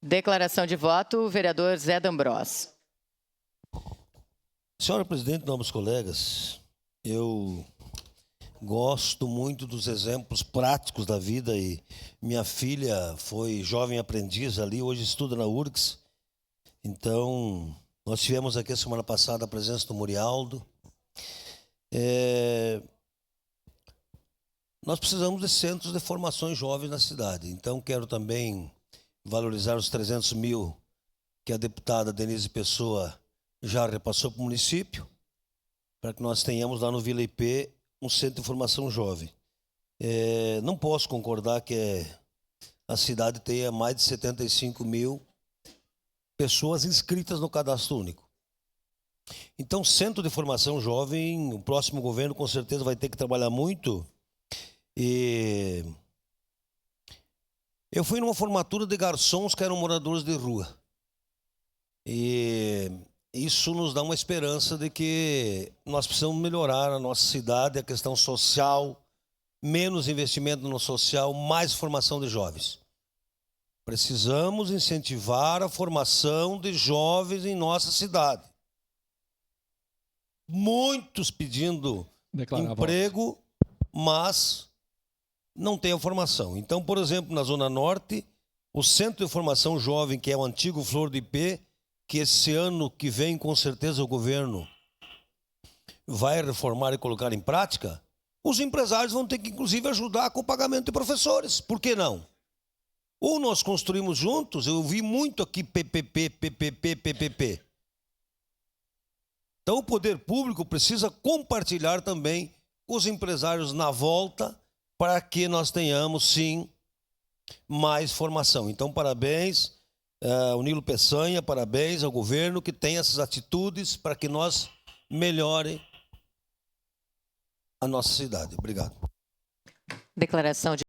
Declaração de voto, o vereador Zé D'Ambrós. Senhora presidente, nobres colegas, eu gosto muito dos exemplos práticos da vida e minha filha foi jovem aprendiz ali, hoje estuda na URGS. Então, nós tivemos aqui a semana passada a presença do Murialdo. Nós precisamos de centros de formações jovens na cidade. Então, quero também valorizar os 300 mil que a deputada Denise Pessoa já repassou para o município, para que nós tenhamos lá no Vila IP um centro de formação jovem. Não posso concordar que a cidade tenha mais de 75 mil pessoas inscritas no cadastro único. Então, centro de formação jovem, o próximo governo com certeza vai ter que trabalhar muito. E eu fui numa formatura de garçons que eram moradores de rua. E isso nos dá uma esperança de que nós precisamos melhorar a nossa cidade, a questão social, menos investimento no social, mais formação de jovens. Precisamos incentivar a formação de jovens em nossa cidade. Muitos pedindo emprego, mas não tem a formação. Então, por exemplo, na Zona Norte, o Centro de Formação Jovem, que é o antigo Flor do IP, que esse ano que vem, com certeza, o governo vai reformar e colocar em prática, os empresários vão ter que, inclusive, ajudar com o pagamento de professores. Por que não? Ou nós construímos juntos, eu vi muito aqui PPP. Então, o poder público precisa compartilhar também com os empresários na volta para que nós tenhamos, sim, mais formação. Então, parabéns ao Nilo Peçanha, parabéns ao governo que tem essas atitudes para que nós melhore a nossa cidade. Obrigado. Declaração de